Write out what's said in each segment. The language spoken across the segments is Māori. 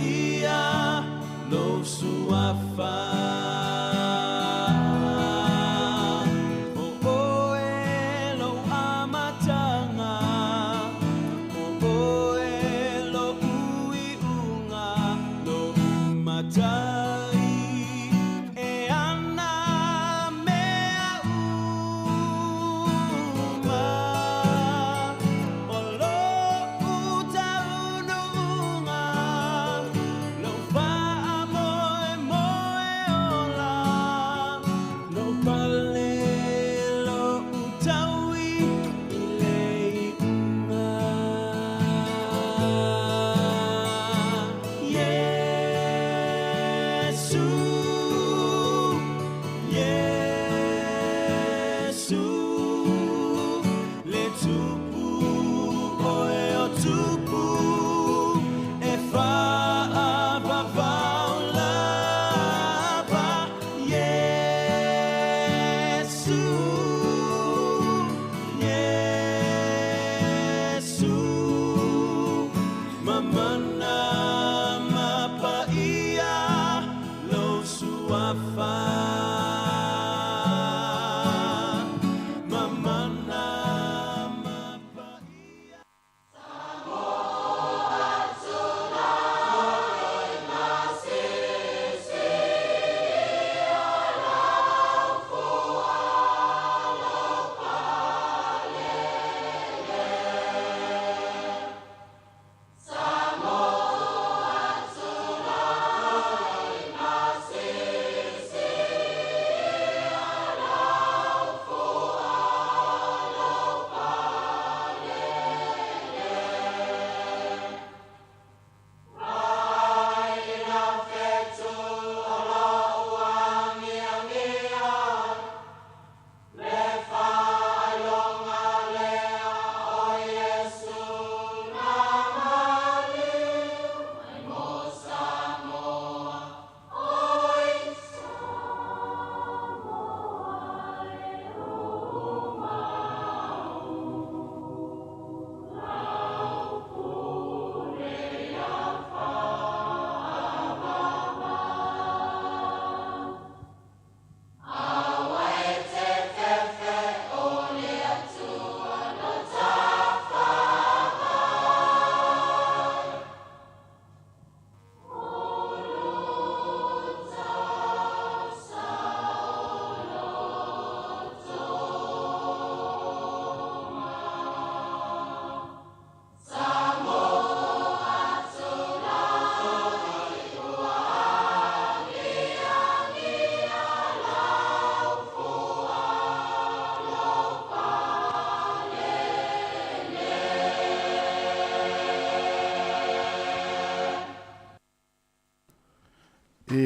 ia lo suafa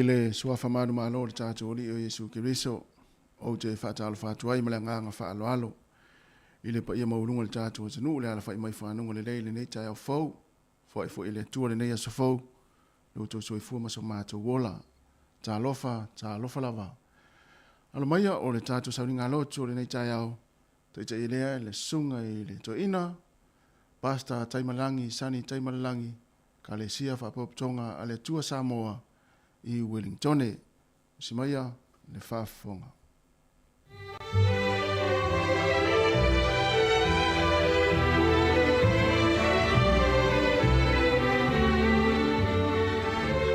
Ele suafa manu malo le tātou li o Yesu Kiriso o te whaatalo whaatuai mele nganga whaaloalo. Ile pa ia maurunga le tātou tanu le ala whai mai whanunga le leile nei tai au fau. Fai fo ile tua le nei aso fau. Lo tō soi fua maso mātou wola. Tā lofa lava. Alo maia o le tātou sauringa lotu o le nei tai au. Toi te ilea le sunga i le to ina. Pasta taimalangi, sani taimalangi. Ka le sia whapoptonga a le tua Samoa. I Wellington Simaya le fafonga.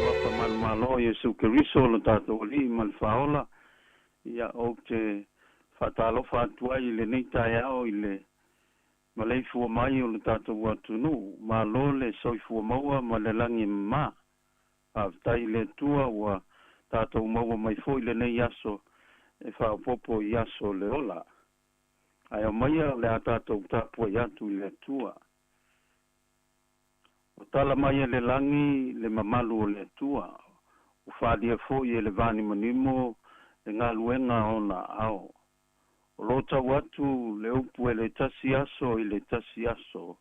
Wapa malo Yesu Kiriso lo tato li mal faola ia o te fatalo fatua i le nita yao i le malei fua mai o le tato watunu malo le soifua maua ma le langi ma tai le tua wa tato maua mai foi le nei aso e fa popo yaso le ola ai o mai le tato tapu yatu le tua o tala mai le langi le mamalu le tua o fa dia foi le vani manimo le ngaluenga ona ao o lota watu le upu le tasi aso i le tasi aso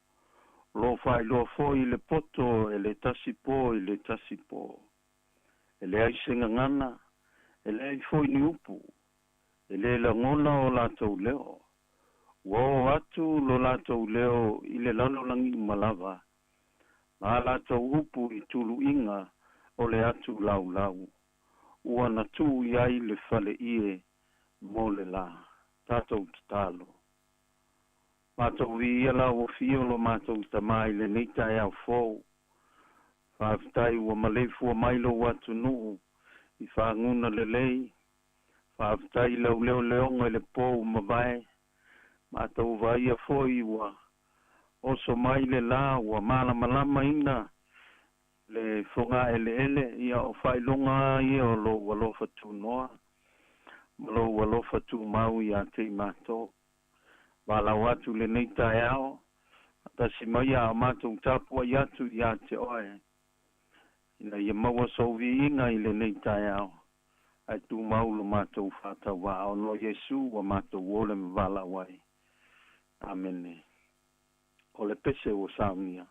lo fai lo foi le poto e le tasipo i le tasipo. E le aisenga ngana, e le ai foi ni upu, e le la ngona o latou leo. Wo atu lo latou leo i le lalo langi malava, Ala tau upu I tulu inga o le atu lau lau. Ua na tu iai le fale ie mo le la. Tātou tatalo. Mātou ia la o fiolo mātou tamai le neitai au fōu. Whaafitai ua malefu a mailo watu nuu. I whaanguna le lei. Whaafitai lau leo leonga le pōu mabae. Mātou vai a fōi ua. Oso mai le la ua malama ina. Le whonga ele ia o whailonga ia o lo walofa tu noa. Malo walofa tu mau ia te mātou. Wala watu le neita eao. Ta si mai a mātou tapua iatu ia te oe. Ina ia maua sovi inga I le neita eao. Ai tu mau lo mātou whata wa o no Yesu wa mātou wole me wala wai. Amen. O le pese o saunia.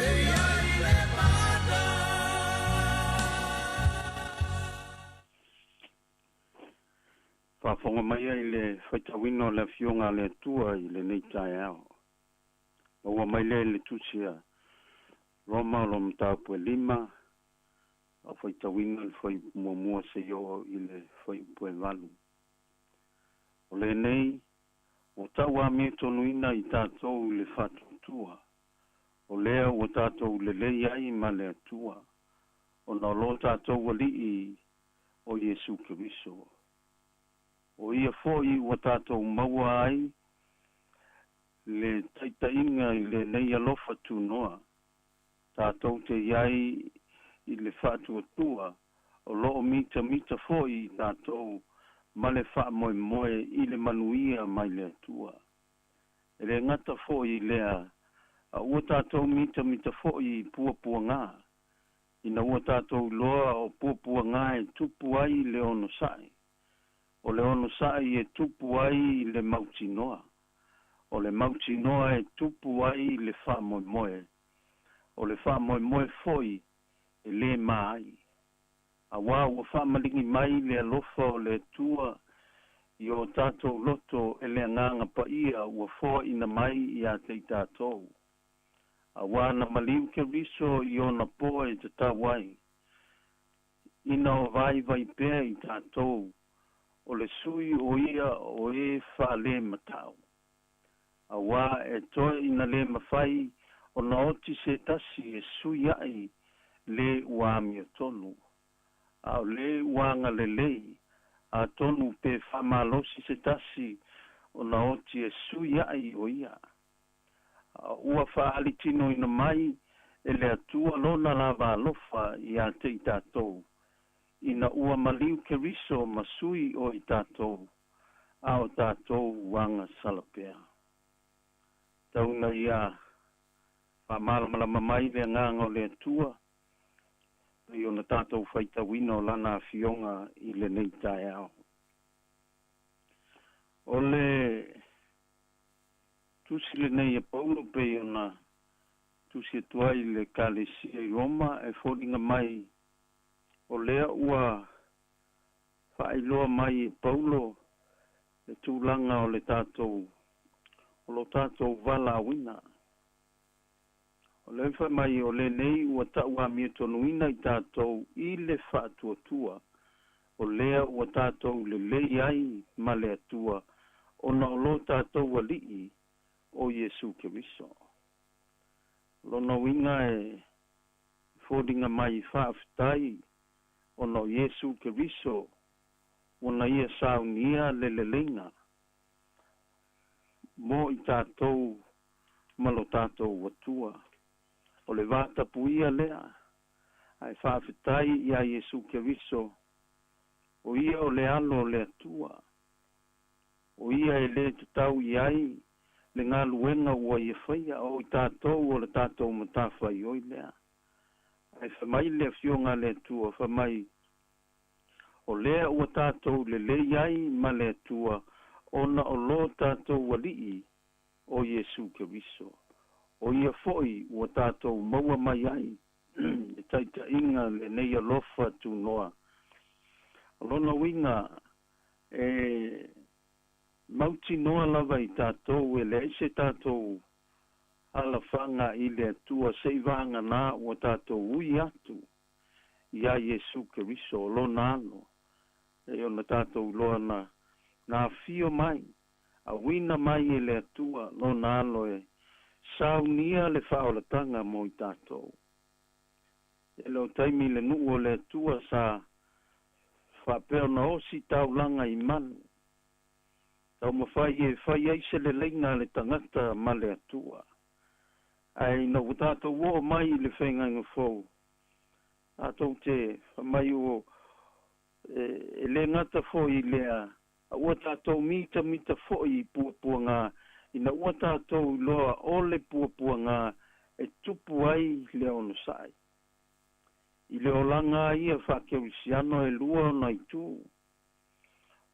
Hey, fonga mai ai le whaitawino le fionga le tua i le nei tai ao. Ua mai le tusia Roma lo mtapu 5 a whaitawino le whai mua se yo i le whai pue valu. O le nei, o taua me tonuina i tātou le whatutua. O lea o tātou le lei ai ma le atua. O na lo tātou wali o Yesu Keriso. O ia foi o tātou maua ai le taitainga i le nei alofa tunoa. Tātou te iai i le whatuatua. O loo mita foi tātou ma le wha moe i le manuia mai le atua. E le ngata foi lea a ua tātou mita foi pua ngā. Ina ua tātou loa o pua ngā e tupu ai le ono sai. O le ono sai e tupu ai le mautinoa. O le mautinoa e tupu ai le wha moe. O le wha moe foi e le mai. A wā ua wha malingi mai le alofa o le tua i o tātou loto e le nganga pa ia ua fōa ina mai i a te tātou. A wā na maliu ke riso i o na poa e te tawai. Ina o vai pēr i tātou o le sui o ia o e wha le matau. A wā e toi ina le mawhai o na oti se tasi e sui ai le uami o tonu. A le uanga le lei a tonu pe whamalosi se tasi o na oti e sui ai o ia. Ua whaali tino ina mai e le atua lona lava alofa i a te i tātou. Ina ua maliu ke riso masui o i tātou. A o tātou wanga salapea. Tauna ia whamalamala mai le nganga o le atua. I o na tātou whaita wino lana fionga i le nei tai ao. O le tusi le nei e paulo pe o na tusi e tuai le kalesi e Roma e whodinga mai o lea ua whaailoa mai e paulo e tūlanga o le tātou o lo tātou wala wina. O le wha mai o le nei ua taua mi tonuina i tātou i le whaatuatua. O lea ua tātou le lei ai ma le atua o na o lo tātou alii o Yesu Keriso. Lona winga e whodinga mai whaafitai o na Yesu Keriso o na ia saunia le lenga. Mo i tātou malo tātou watua. O le vata puia lea, ai whaafitai i a Yesu Keriso, o ia o le alo le atua, o ia e le tutau i ai, le ngā luenga ua i whaia, o i tātou o le tātou matawhai o i lea. Ai whamai le fionga le atua, whamai, o lea ua tātou le le iai ma le atua, o na o lo tātou walii o Yesu Keriso. O ia foi ua tātou maua mai ai, e taita inga le nei alofa tu noa. Alona winga, e mauti noa lava i tātou, e le eise tātou ala whanga i le atua seivanga nā ua tātou ui atu, ia Yesu Keriso, lona ano. E ona tātou loa na fio mai, a wina mai e le atua, lona ano e, saunia le whaolatanga mo i tātou. E leo taimi le nuu o le atua sa whapeo na osi taulanga i manu. Tau mawhai e whai aise le leina le tangata ma le atua. Ai na o tātou o mai le whenganga fau. Tātou te whamai o e le ngata fo i lea. A ua tātou mita fo i pua ngā. Ina ua tātou loa o le pua ngā e tupu ai le ono sai. I le olanga ia whakeurisiano e lua o na itu.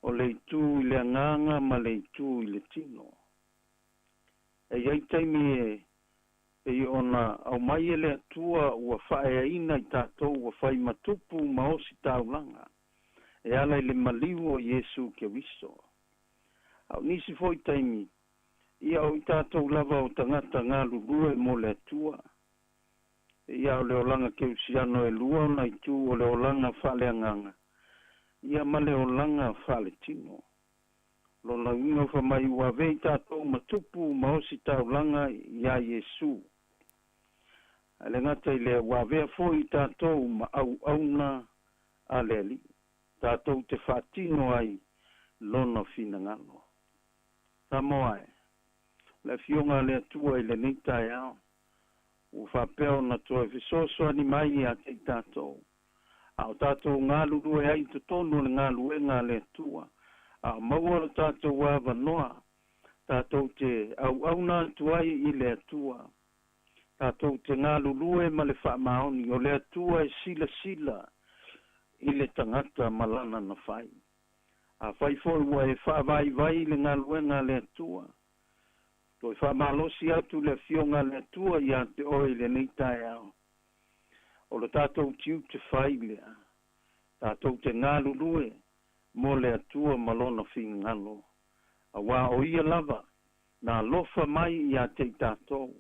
O le itu i le anganga ma le itu i le tino. E iai taimi e ona au mai e le atua ua whae ina i tātou ua whai matupu ma osi taulanga. e ala i le maliu o Iesu Keriso. Au nisi foi taimi, ia o i tātou lava o tangata ngā lulue mo le atua. Ia o le olanga ke usiano e lua o nai tu o le olanga whale anganga. Ia ma le olanga whale tino. Lo la unga wha mai ua vei tātou matupu maosi taulanga ia Iesu. Ale ngata i le ua vea foi tātou ma au auna a le ali. Tātou te whatino ai lona fina ngalo. Samoa e. Le fionga le atua i le nita e ao. U whapeo na toi fisoso ani mai a te tātou. Au tātou ngā lulu e ai te tonu le ngā luenga le atua. Au maua le tātou wāwa noa. Tātou te au nā tuai i le atua. Tātou te ngā lulu e ma le whaamaoni o le atua e sila sila i le tangata malana na whai. A whai foi ua e whaavai vai le ngā luenga le atua. Toi whaamalosi atu le fionga le atua i a te oi le neitai au. O le tātou tiu te whai lea. Tātou te ngā lulue mo le atua malona whingalo. A wā o ia lava na lofa mai i a te tātou.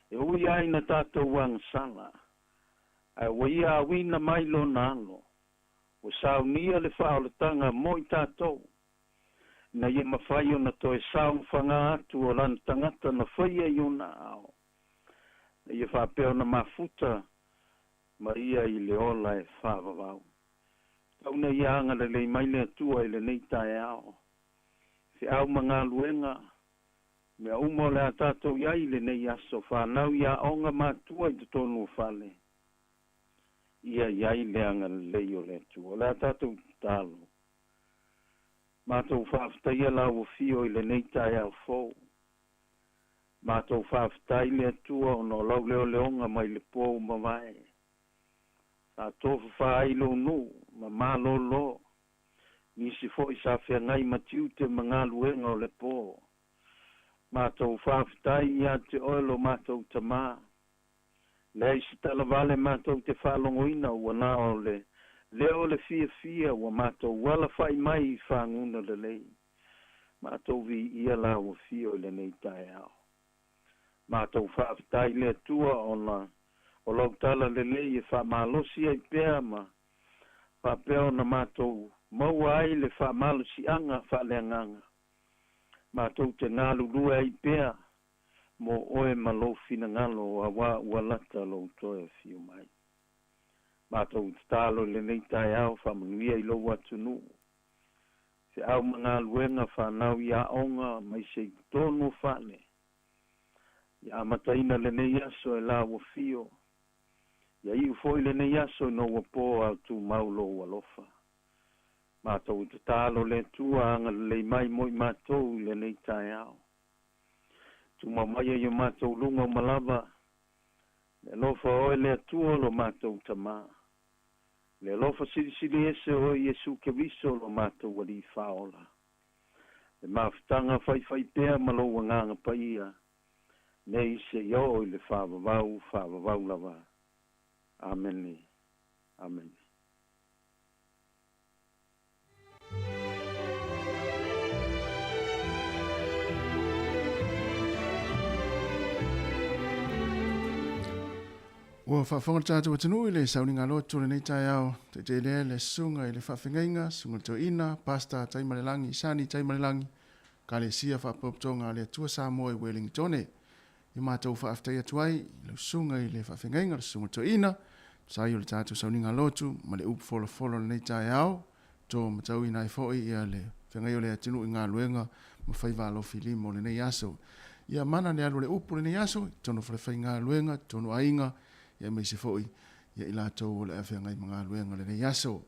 E ui ai na tātou wang sala. A wa ia awina mai lo nalo. O saunia le whaoletanga mo i tātou. Na ia mawhai o na toi sau whanga atu o lan tangata na whaia i ona ao. Na ia whapeo na mafuta Maria i le ola e whawawau. Kauna ia anga le lei mai le atua i le neita e ao. Fi au mga luenga, mea umo le a tātou iai le nei aso whanau ia onga mātua i te tonu whale. Ia iai le anga le lei o le atua. Le a tātou tālo. Mātou whawhtaia la o fio i le neita e au fōu. Mātou whawhtai le atua o no lau leo leonga mai le pōu mawai. Sa tofu whailo no, ma malolo. Nisi foi sa whea ngai matiu te mga luenga o le pō. Mātou whawhtai ia te oelo mātou tamā. Lei si tala vale mātou te whalongoina ua nā o le. Leo le fia ua mātou wala whai mai I whanguna le lei. Mātou vi ia la ua fio le nei tae ao. Mātou whawhtai le tua o na o lautala le lei e whamalosi ai pēr ma. Whapeo na mātou maua ai le whamalosi anga whaleanganga. Mātou te ngālulua ai pēr mo oe malo fina ngalo a wā ualata lo toe fiu mai. Mātou te tālo le nei tae au whamangia I lo watunu. Se au mga luenga whanau ia onga mai se tonu whane. Ia mataina le nei aso e la wafio. Ia iu foi le nei aso no wapo au tu maulo walofa. Mātou te tālo le tua anga le mai moi mātou le nei tae au. Tu mamaya yo mātou lunga malava. Le lofa oe le tua lo mātou tamā. Le lofa siri ese o Iesu Keriso lo mātou wali whaola. Le mawhitanga whai pēr malo wanganga paia. Nei se yo I le whawawau lava. Amen. Amen. Ua whaafonga tātou atinu I le sauninga lotu le nei tai au, te te le sunga I le whawhingainga, sunga to ina, pasta tai malelangi, sani tai malelangi, ka le sia whapoptonga le tua Samoa I Wellington I mātou whaaftai atuai, I le sunga I le whawhingainga, le sunga to ina, sai o le tātou sauninga lotu, ma le upu folo le nei tai au, tō matau ina I foi ia le whengai o le atinu I ngā luenga, ma whaiva lo filimo le nei aso. Ia mana le alu le upu le nei aso, tono whai ngā luenga, tono ainga, ia mai se foi ia I lātou le awhengai mga luenga le nei aso.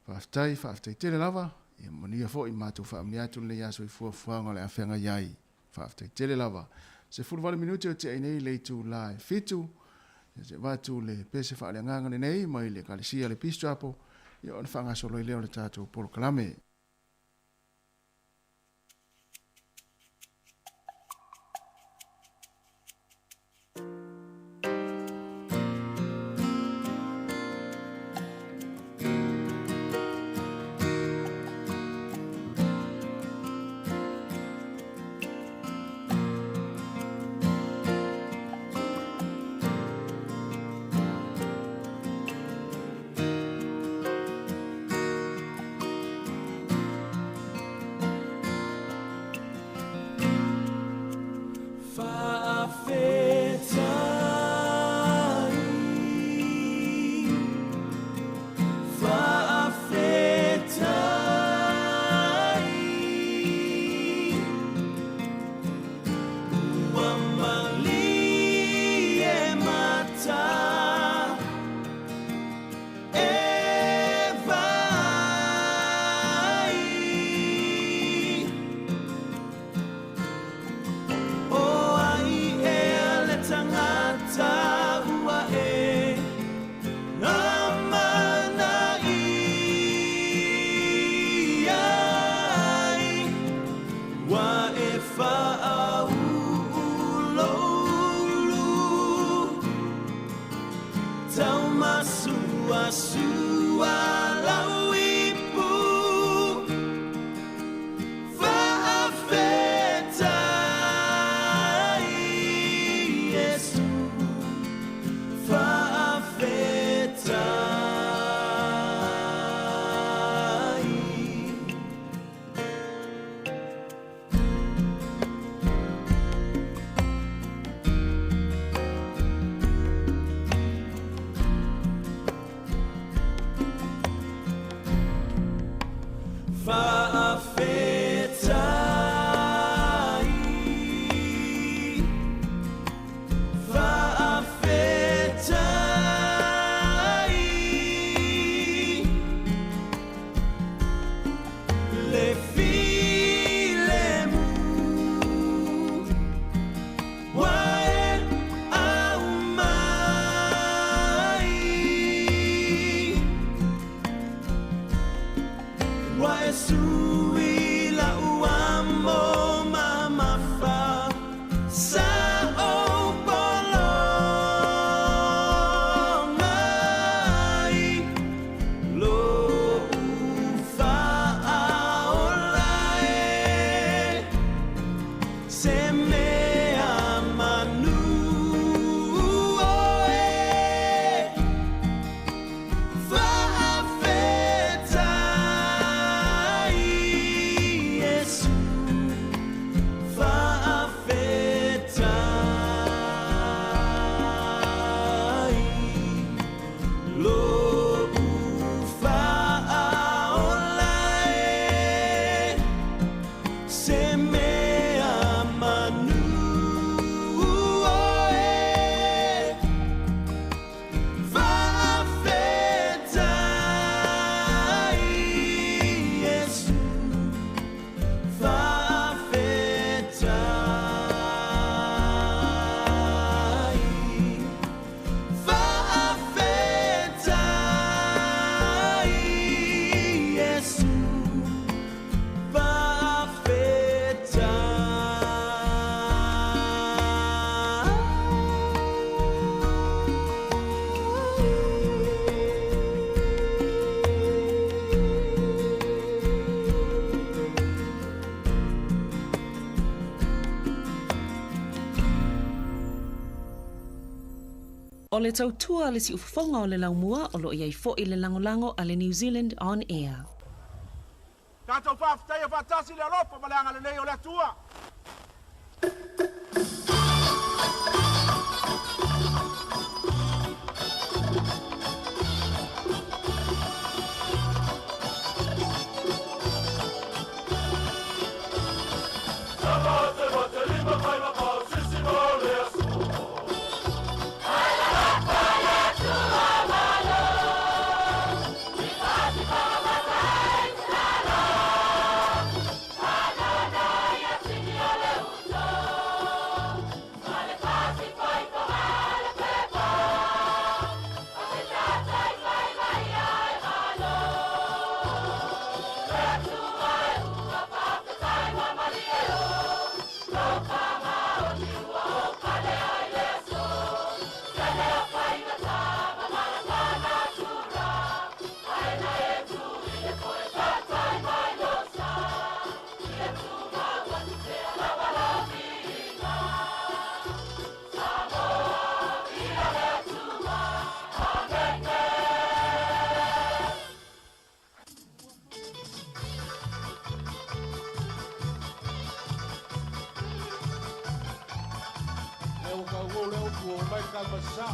Whaaftai tele lava, ia mania foi mātou whaamni atu le aso I fuafuanga le awhengai iai. Whaaftai tele lava. Se 40 minuti o te ainei le tu lai fitu, ia se watu le pese whaaleanganga le nei, mai le kalisia le pistrapo, ia on whangasolo I leo le tātou polo kalame. O le tautua le si ufafonga o le laumua o lo iai fo i le langolango a le New Zealand On Air. Tātou whaafitai e whaatasi le alofa ma le anga le nei o le atua. Yeah. o kuo mai kalmasa.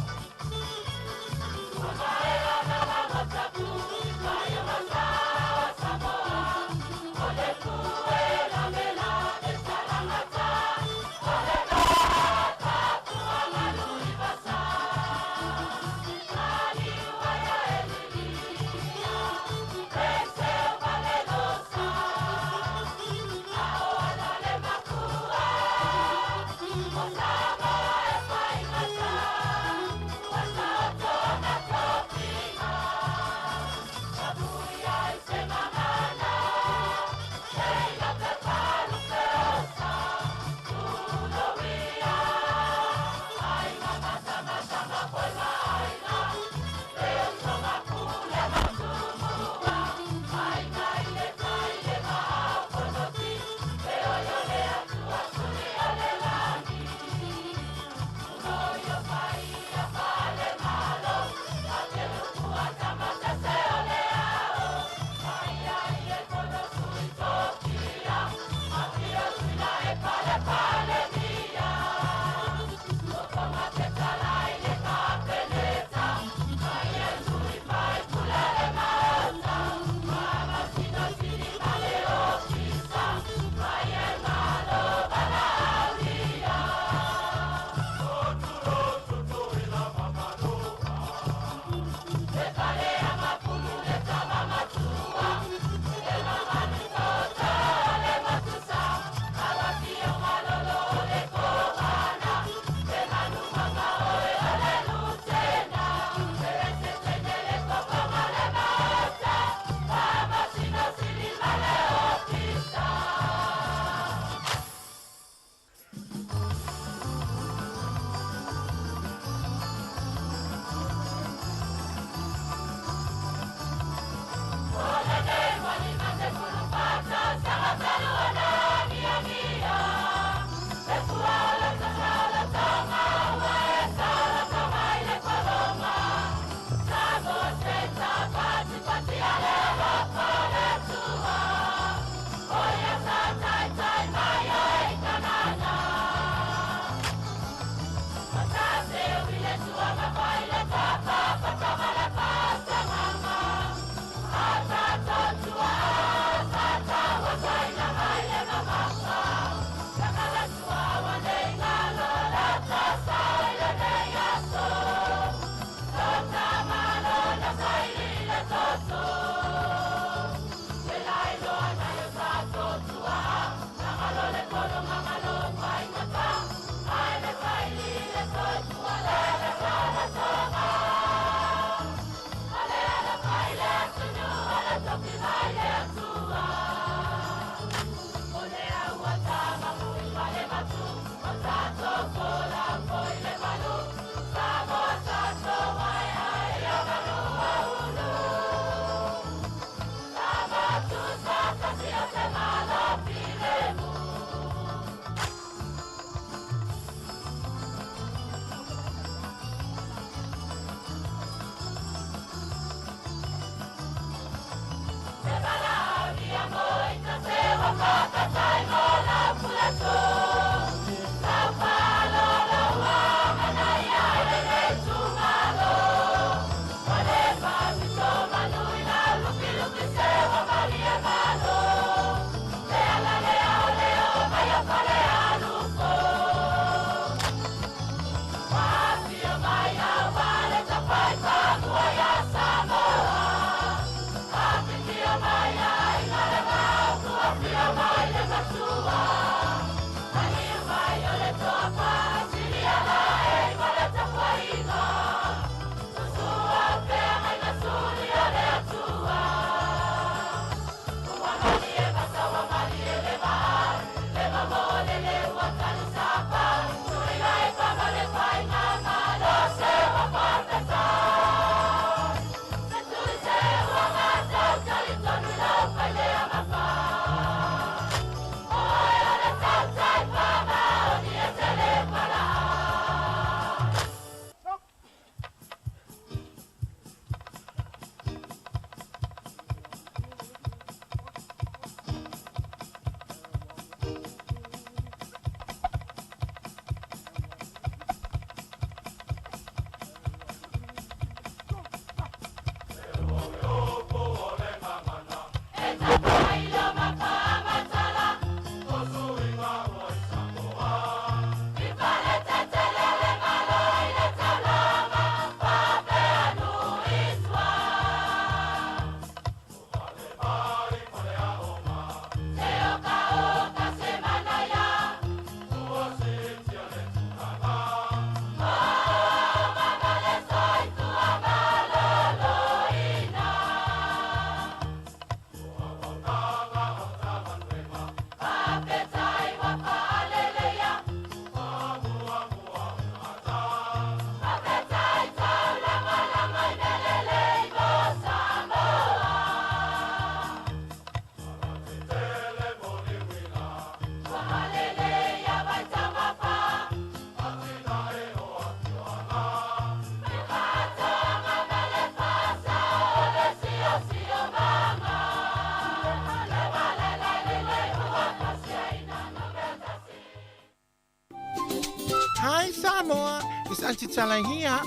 Is Auntie Tala here?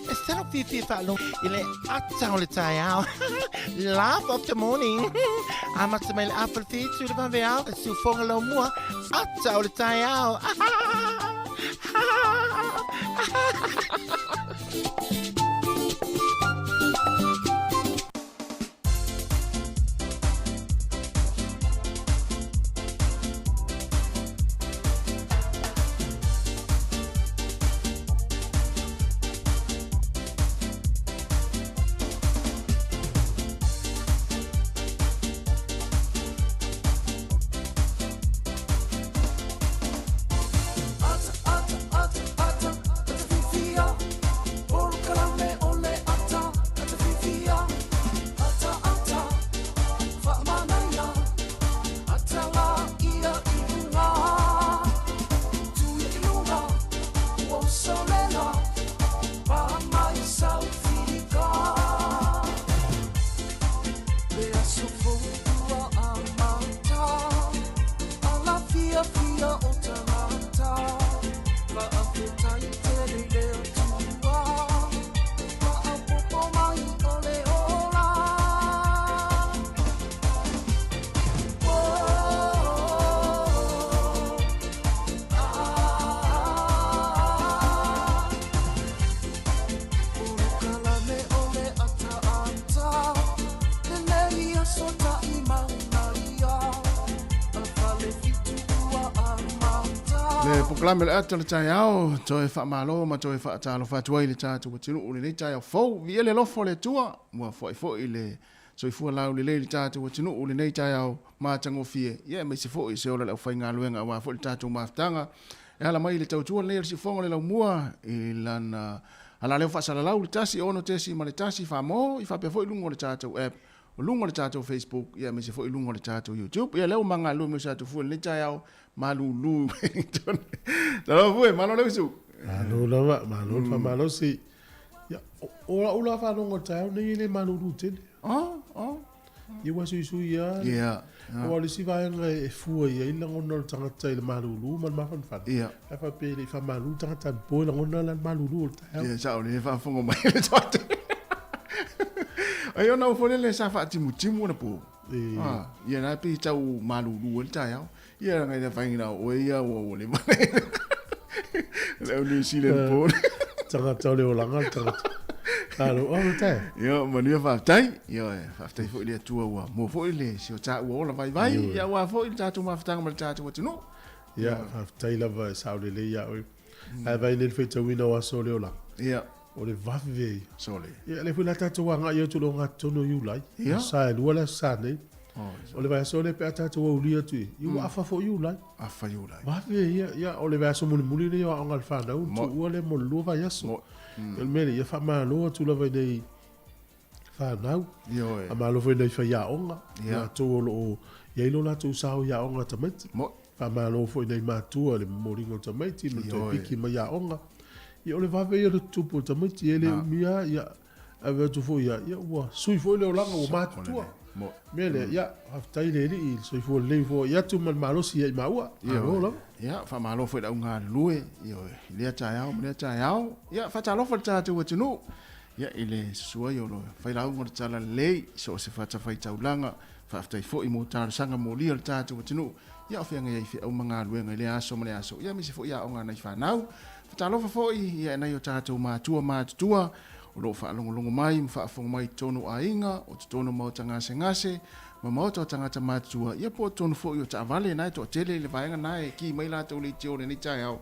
Esther Fifi Falo, ile atau le tayao. Laugh of the morning. Amat semel apple feet to the bavel, su fongalo mua, atau le tayao. Proklame le ata le tai au, toi fa malo ma toi fa talo fa toi le tatu tinu ule le tai au fo vi le lofo le tua mo fo ile so i fu la le tatu tinu ule le tai au ma tango fie ye me se fo i se ola le fa nga luenga wa fo le tatu ma tanga e la mai le tau tua le si fo le la mua e lana ala le fa sala la le tasi ono tesi ma le tasi fa mo i fa pe fo i lungo le tatu app o lungo le tatu Facebook ye me se fo i lungo le tatu YouTube ye le o manga lu me sa tu fu le tai au malulu Talo fue, malo le su. Malo fa malo si. Ya, ora fa no tau ni le malulu tin. Ye wa su ya. Yeah. O le si va en fu ye la ngona tanga tai le malulu man ma fan fan. Yeah. Fa pe le fa malulu tanga tan po la ngona la malulu tau. Yeah, sa o le fa fongo mai le tote. Ai ona fo le sa fa timu na po. Ye na pe tau malulu le tau. Ia ngai na fainga o ia o le mai. Le New Zealand po. Tanga tau le olanga tanga. Alo, o tai. Yo, manu fa tai. Yo, fa tai fo le tua wa. Mo fo le si o ta o la vai vai. Ya wa fo le tatu ma fatanga ma tatu wa tino. Ya, fa tai la va sa le le ya o. Ai vai le fe tau ina wa so le ola. Ya. O le vave. So le. Ya le fu la tatu wa nga yo tu lo nga tono yu lai. Sa le wala sa ne. O le vai so le pe ata tu o lia tu. Yu afa fo yu lai. Afa yu lai. Va ya o le vai so muli le o ngal fa na tu o le mo lo va ya so. El mele ya fa ma lo tu la vai nei fa na. Yo. A ma lo vai nei fa ya onga. Ya tu o lo ya lo la tu sa o ya onga tamet. Mo fa ma lo foi nei ma tu o le mo ringo tamet no te piki ma ya onga. Ya o le va ve yo tu po tamet ele mia ya ave tu fo ya wa sui fo le o langa o ma tu. Mele ya haftai le i so i fo le fo ya tu mal malo si ma wa ya fa malo fo da unga lue yo le ta yao ya fa ta lo fa ta tu tinu ya ile suai yo lo fa la unga ta la le so se fa ta fa ta ulanga fa haftai fo i mo ta sanga mo li ta tu tinu ya fa nga fi o manga lue nga le aso mo le aso ya mi se fo ya unga na fa nau fa ta lo fa fo i ya na yo ta tu ma tua o lo fa longo mai fa fo mai tonu ainga o tonu mau tanga ngase ma mau to tanga ta matua ia po tonu fo yo ta vale na to tele le vaenga na e ki mai la to le tio ni ta yao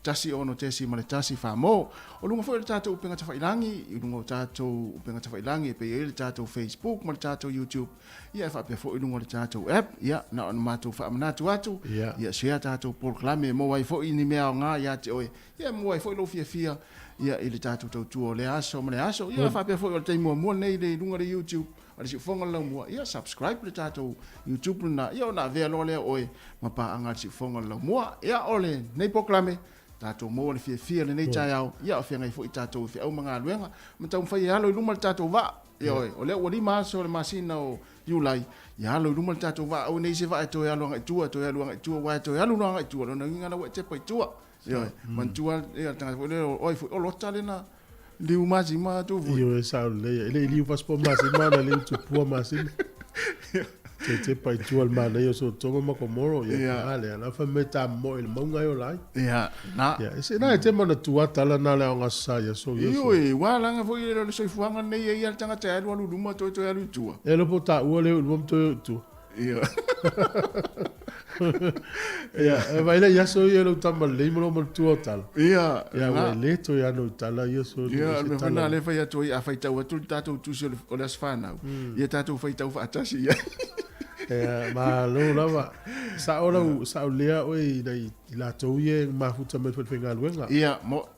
tasi ono tesi ma le tasi fa mo o lunga fo le tatu upenga ta failangi i lunga tatu upenga ta failangi pe le tatu Facebook ma le tatu YouTube ia fa pe fo i lunga le tatu app ia na on matu fa amna tu atu ia share tatu proclame mo wai fo i ni mea nga ia te oi ia mo wai fo lo fia ia ile tatu tu le aso ma le aso ia fa pe fo le timo mo nei le lunga le YouTube ale si fonga la mo ia subscribe le tatu YouTube na ia na ve lo le oi ma pa anga si fonga la mo ia ole nei proclame tatu mo le fia le nei taiao ia o fenga fo i tatu fi au manga luenga ma tau fai halo luma le tatu va ia o le wali ma so le masina o yulai ia halo luma le tatu va o nei se va to ya lo ngai tua wa to ya lo ngai tua lo na ngana wa te pai tua Ia, mantua ia tanga foi le oi foi o lota le na liu masi ma tu fu. Io e sa le liu paspo masi ma na liu tu pua masi. Te pai tu al mana io so tonga ma komoro ia ale na fa meta mo il monga yo lai. Ia, na. Ia, ese na te mana tua tala na le nga sa ia so ia. Io e wala nga foi le so fuanga nei ia tanga te alu alu luma to alu tua. E lo pota ua le lum tu. Ia. Ia, e vai le ia so ia lo tamba le mo mo tua tala. Ia, ia wa le to ia no tala ia so. Ia, me fana le fa ia to ia fa tau tu tatu tu so o las fana. Ia tatu fa tau fa atasi ia. Ma lo lava sa ora sa lea oi dai la to ie ma futa me fa finga luenga. Ia, mo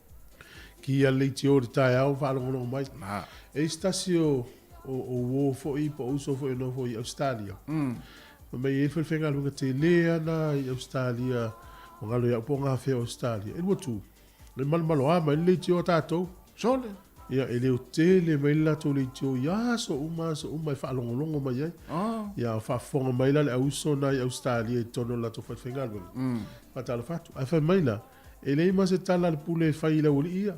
ki le tio de tai au fa lo mai. Ma. E stasio o wo fo I po uso fo no fo I Australia. Ma e fa finga luenga te lea na I Australia o ngalo ya po nga fe Australia. E wo tu. Le mal malo ama le tio tato. Sole. Ia ele o tele mai la to le tio ya so uma fa longo mai ai. Ia fa fonga mai la le auso na I Australia e tono la to fa finga luenga. Fatalo fatu. Ai fa mai la. Ele ma se tala le pule fa I la uli ia.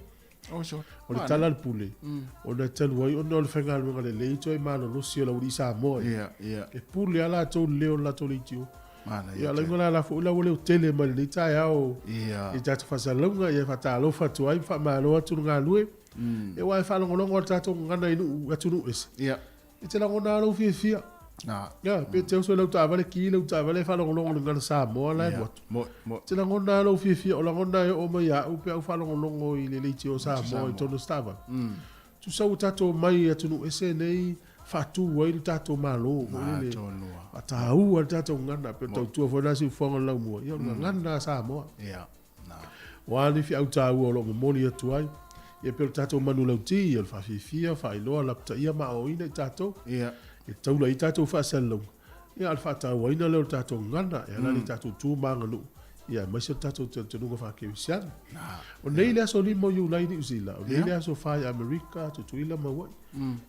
O so. O le tala le pule. O le telu ai o no le finga luenga le leito e malo no si la uli Samoa. Ia, ia. E pule ala to leo la to le tio. Mana ia la ngola la fo la ole o tele ma le tai au. Ia. E tatu fa salonga ia fa talo fa tu ai fa malo atu nga lue. E wa fa longo tatu ngana inu atu nu es. Ia. E te la ngona lo fia. Na. Ya, pe te so lo ta vale ki lo ta vale fa longo ngana Samoa la mo. Te la ngona lo fia o la ngona o ma ya u pe au fa longo I le tio Samoa I tono stava. Tu sa u tatu mai atu nu ese nei fatu wai tato malo le ata u tato ngana pe tu fo na si fonga la mo yo ngana Samoa ia na wa ni fi au ta u lo mo ni tu ai e pe tato manu la ti el fa fia fa lo la ta ia ma o ina tato ia e tau la tato fa selo ia al fa ta wa ina le tato ngana e la ni tato tu mangalo ia ma se tato te no fa ke sian o nei le so ni mo you lai ni usila o nei le so fa America tu ila ma wa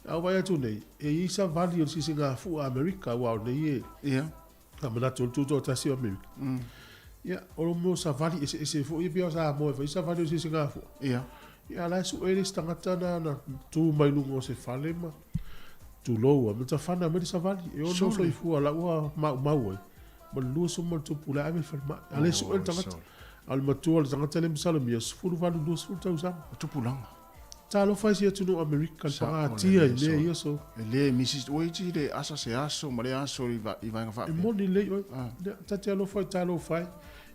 au vai tu nei e isa vali o si singa fu America wa nei ia amana tu ta si America ia o mo sa vali ese fu I pio sa mo fa isa vali o si singa fu ia la su ele stangata na tu mai lungo se fale ma tu lo ma ta fana me sa vali e o no so I fu ala wa ma ma lu so mo tu pula ave ferma ale su el tangata al matu al tangata le misalo mi fu valu do su ta usa tu pulanga talo faz ia tu no America pa tia le ia so le Mrs. Oiti de asa se aso ma le aso I va fa e moni le oi ta te lo fai talo fai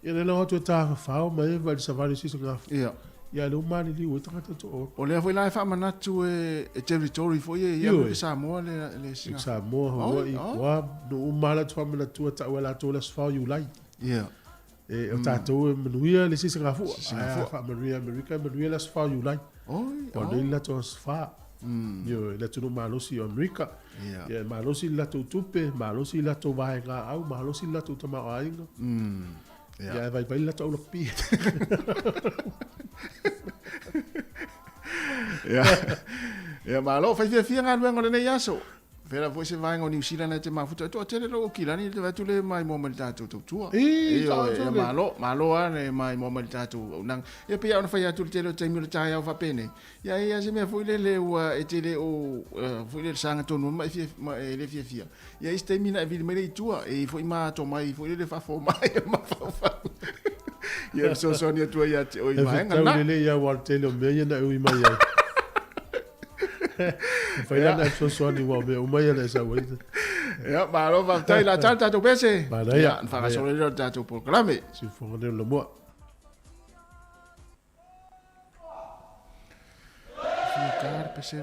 e le no tu ta fa ma e va sa vale si nga ia le mani li o tangata to o le foi la fa manatu e territory foi ia le Samoa le Samoa ho I wa no mala tu famela tu ta wala to le fa you like ia e o tato menuia le si nga fu fa Maria America menuia le fa you like o le la to fa yo le tu no malo si America ia malo si la to tupe malo si la to vai nga au malo si la to tama ai ia vai la to lo pi ia malo fai fia nga luenga le nei aso Vera voi se vai ngoni usila na te mafuta to tele lo kilani te vai tule mai momenta to tua e malo ane mai momenta to nang e pe ona fai atu tele te mi ta ya fa pene ya se me foi le e tele o foi le sanga to no mai le fia ya este mina vi me tua e foi ma to mai foi le fa fo mai ma fa ya so ni tua ya o mai ngana le ya wal tele o me na o mai ya fai la so ni wa me o mai la sa wei ya malo va tai la tanta to pese ya fa so le tato programe si fo de lo mo ficar pese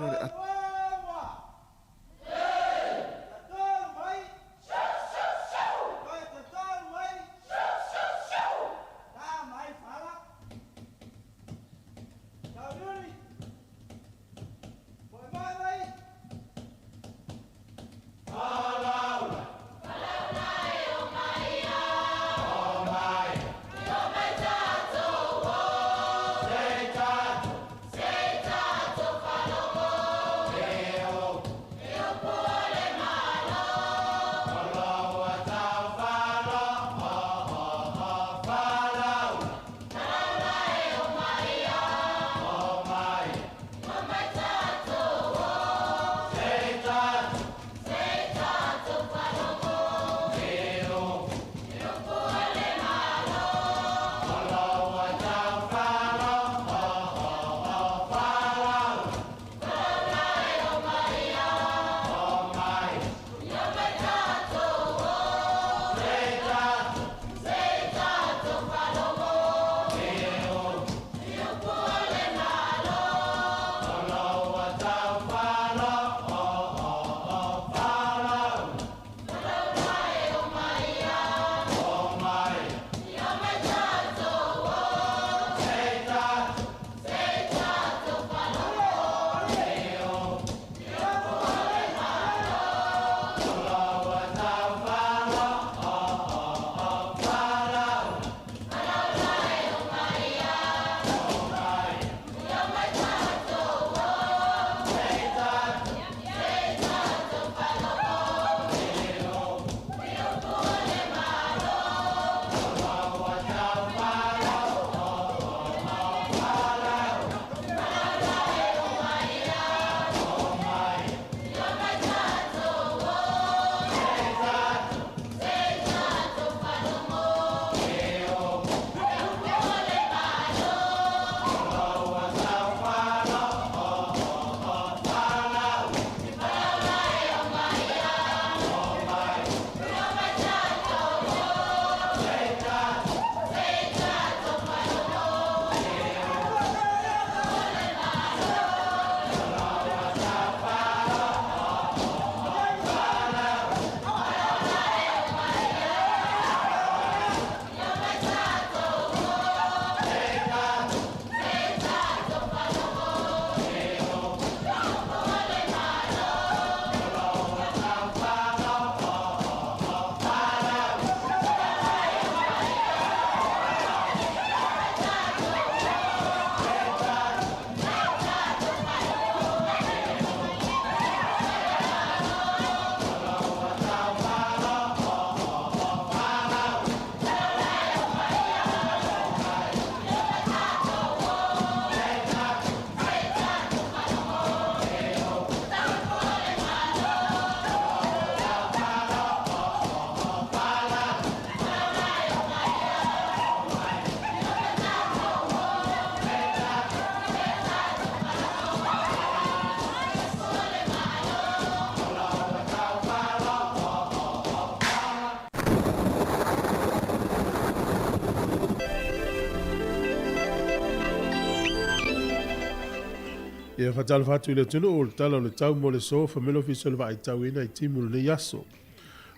Ia whatala whatu i le tunu o le tala o le tau mo le so whamelo fiso le vai tau ina i timu le yaso.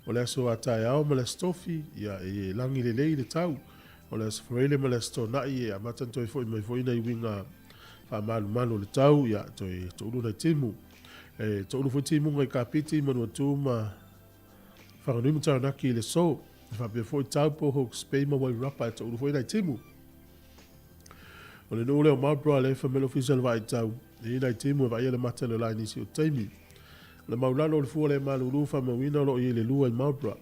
O le aso a tai ao ma le stofi, ia e langi le lei le tau. O le aso whareile ma le sto na i e amatan toi foi mai foi na i winga wha malu manu le tau, ia toi uru na i timu. E to uru foi timu ngai ka piti manu atu ma whanganui ma tau naki le so. Wha pe foi tau po hok spei ma wai rapa e to uru foi na i timu. O le nule o maupra le whamelo fiso le vai tau. Ni nai timu e vai ele mata le lai nisi o taimi. Le maulano o le fua le malulu fa mawina lo i le lua i maupra.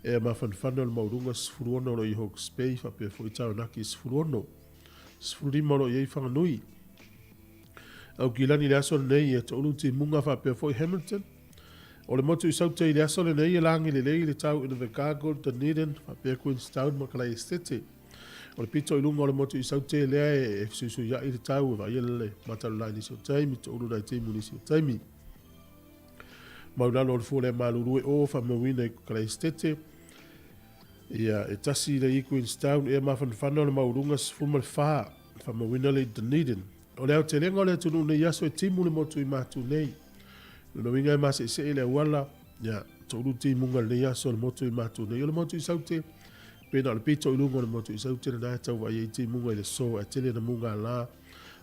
E ma fanfana le maurunga sfuruono lo i hok spei fa pe foi tau naki sfuruono. Sfurima lo i ei whanganui. Au kilani le aso le nei e to ulu ti munga fa pe foi Hamilton. O le motu i saute i le aso le nei e langi le lei le tau ina Vekago, Dunedin, fa pe Queenstown makalai estete. O le pito i lunga o le motu i saute lea e fisuisu ia i le tau e vai ele matalu lai nisi o taimi, to ulu nai timu nisi o taimi. Maunano o le fua le maluru e o fa mawina i kalai estete. Ia e tasi le i Queenstown e ma fanfana o le maurunga sfuma le faa, fa mawina le Dunedin. O le au te lenga o le tunu ne yaso e timu le motu i matu nei. Le winga e masa i se le wala, ia to ulu timu ngal ne yaso le motu i matu nei. O le motu i saute, pena o le pito i lunga le motu i saute le nai tau vai e timu ngai le so, e tele na munga la,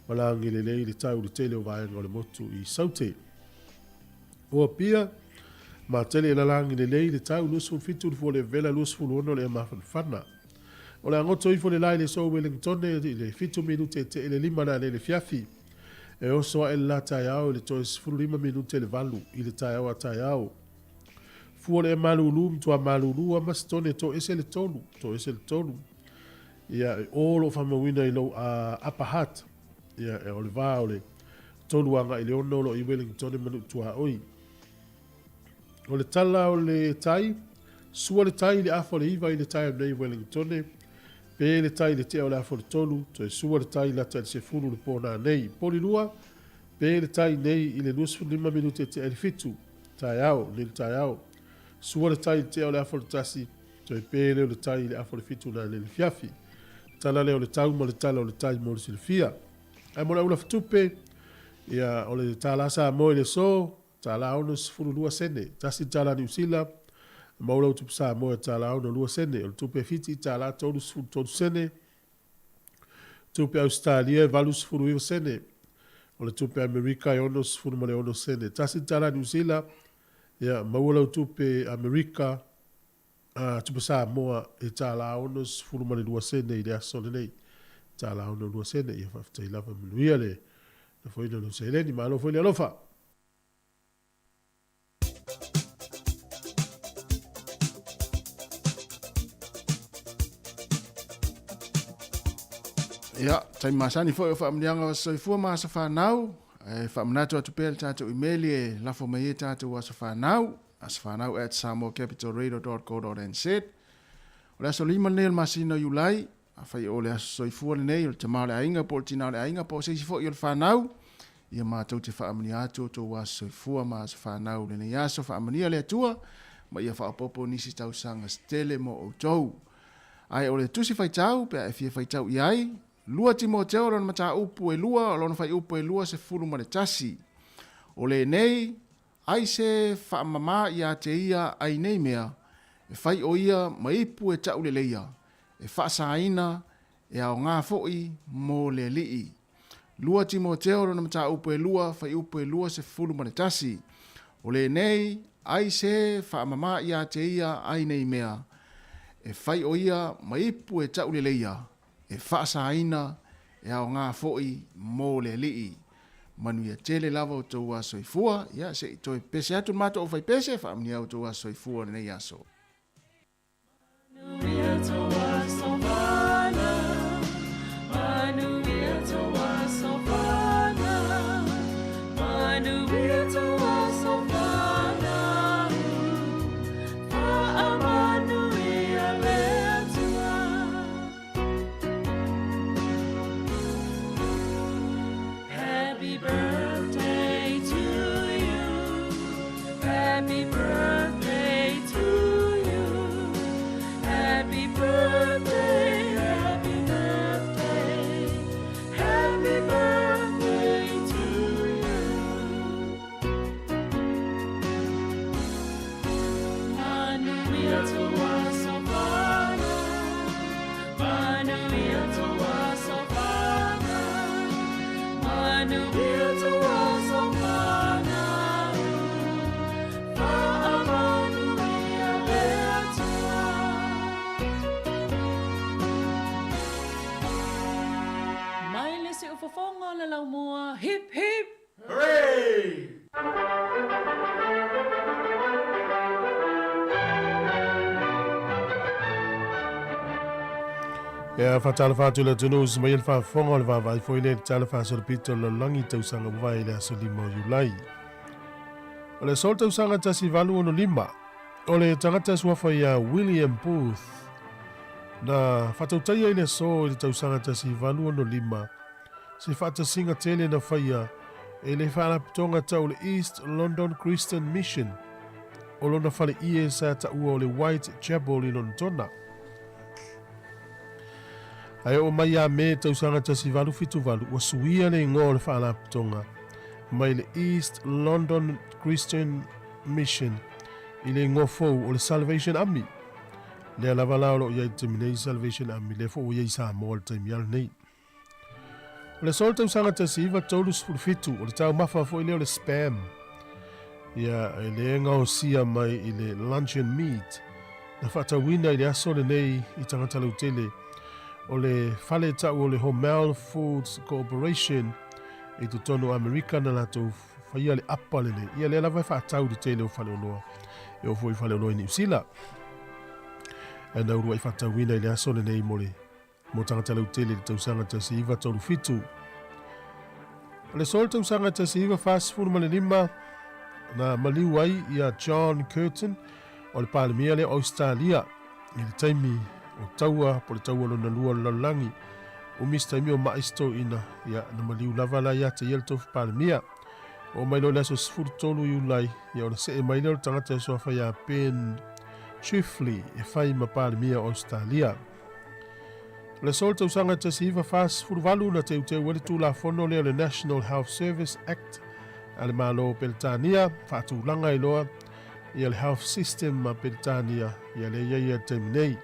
walangi le lei le tau le tele o vai o le motu i saute. O pia, ma tele la langi le lei le tau lusu fitu le fo le vela lusu ono le mafan fana. O le angoto i fo le lai le so Wellington le fitu minute te le lima na le fiafi. E oso a la tai au le tois fulu 5 minute le valu i le tai au a tai au. Fua le malulu mtua malulu a mastone to ese le tolu, to ese le tolu. Ia e olo famawina i lo a apahat. Ia e o le va o le tolu anga i le ono lo i Wellington manu tua oi. O le tala o le tai, sua le tai le afo le iwa i le tai nei Wellington, pe le tai le te o le afo le tolu, to e sua le tai la tai se fulu le pona nei. Poli lua, pe le tai nei i le 5 minute te e fitu, tai au, le tai au. Sua le tai le te o le afo le tasi, to e pe le tai le afo le fitu na le fiafi. Tala le o le tau ma le tala o le tai mo le silfia. Ai mo le ula fitupe, ia o le tala sa mo le so, tala ono sifuru lua sene, tasi tala New Zealand, maula utupu sa mo e tala ono lua sene, o tupe fiti tala tolu sifuru tolu sene, tupe Australia valu sifuru iwa sene, o le tupe Amerika e ono sifuru male ono sene, tasi tala New Zealand, ia maula utupe Amerika, tupe sa moa e tala ono sifuru male lua sene, i le aso le nei, tala ono lua sene, ia fafta i lava miluia le, na foi no se le ni malo foi le alofa. Ia, tai masani foi o whaamlianga o soifua maa sa whanau. E whaamanatu atu pēle tātou emaili e lafo mai e tātou a sa whanau. A sa whanau at samoacapitalradio.co.nz. O le aso lima nei o masino Julai. A whai o le aso soifua le nei o le tamau le ainga po le tina le ainga po seisi fo i o le whanau. Ia mātou te whaamani atu o tō a soifua maa sa whanau le nei aso whaamania le atua. Ma ia whaapopo nisi tau sanga stele mo o tau. Ai o le tusi whai tau, pia e fia whai tau i ai. Lua Timoteo lona mata upu e lua, lona fai upu e lua se fulu ma le tasi. O le nei, ai se whaamama ia te ia ai nei mea, e fai o ia ma ipu e tau le leia, e whaasa aina, e ao ngā foi mo le lii. Lua Timoteo lona mata upu e lua, fai upu e lua se fulu ma le tasi. O le nei, ai se whaamama ia te ia ai nei mea, e fai o ia ma ipu e tau le leia, e whaasa aina e ao ngā foi mō le lii. Manu ia tele lava o tau a soifua, ia se i toi pese atu mato o fai pese, whaamni au tau a soifua nei aso. Happy birthday to you. Fonga le lau mua, hip hip! Hooray! Ia whatala whātu le tunu is mai wha whonga le whawai fo ile tala whāsora pito le langi tausanga wai le aso lima o Julai. O le sol tausanga tasi walu ono lima. O le tangata suafa ia William Booth. Na whatautaia ile so ile tausanga tasi walu ono lima. Se whata singa tele na whaia e le whanapitonga tau le East London Christian Mission. O lona whale ie sa ta ua o le Whitechapel i Lontona. Ai o mai a me tausanga tasi walu fitu walu wa suia le ngō le whanapitonga mai le East London Christian Mission i le ngō fau o le Salvation Army. Le alawa laolo iai teminei Salvation Army le fo o iai Samoa le taimi al nei. O le sol tausanga tasi iwa taulus fitu o le tau mafa fo i leo le spam. Ia e le ngā o sia mai i le luncheon meat. Na whatawina i le aso le nei i tangata lau tele. O le whale tau o le Hormel Foods Corporation i tu tono Amerika na lato whaia le apa le nei. Ia le alawa whaatau di tele o whale oloa. E o fwoi whale oloa i New Zealand. E na urua i whatawina i le aso le nei mole. Mo tangata lau tele le tausanga tasi iwa taulu fitu. O le sol tausanga tasi iwa whaasifuru ma le lima na maliu ai ia John Curtin o le palemia le Australia i le taimi o taua po le taua lona lua lalangi o mistaimi o maisto ina ia na maliu lava la ia te iel tofu palemia o mailo le aso sifuru tolu iulai ia o le se e mailo le tangata e soa whai a Ben Chifley e whai ma palemia Australia. Le sol tausanga tasi iwa whaasifuru walu na te uteu wale tūla fono leo le National Health Service Act ale malo Peritania whaatulanga i loa i le health system ma Peritania i le iaia terminei.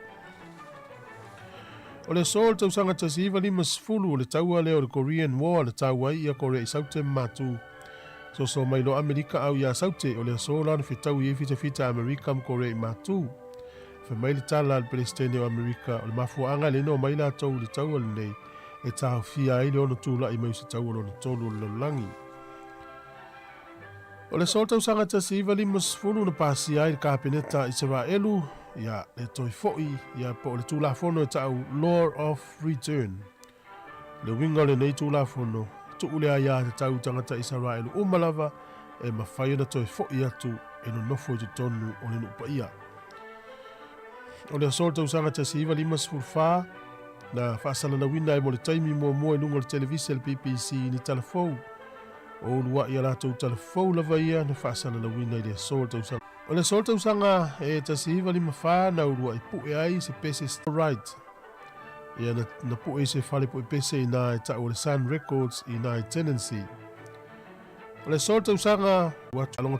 O le sol tausanga tasi iwa lima sifulu o le taua leo le Korean War le taua i a Korea i saute matu. So mai lo Amerika au ia saute o le sola na fitau i fita Amerika ma Korea i matu. Fa mai le tala le Palestine o Amerika o le mafuanga le no mai la tau le taua le nei e tau fia i le ono tula i mausi taua lo tolu le langi. O le sol tausanga tasi iwa lima sifulu na pasi ai le kapineta i Israelu ia le toi foi ia po le tulafono e tau Law of Return. Le winga le nei tulafono tu ule aia te tau tangata Israelu umalava e mawhai na toi foi atu e no nofo i te tonu o le nupa ia. O le sol tausanga tasi iwa lima sifulu wha na whaasala na wina e mo le taimi mua e lunga le televisi le PPC ni talafou. O lua ia la tau talafou lava ia na whaasala na wina i le sol tausanga. O le sol tausanga e tasi iwa lima wha na ulua i pu e ai se pese right. Ia na pu e se whale pu e pese i nā e ta o le Sun Records i nā e tenancy. O le sol tausanga watu alonga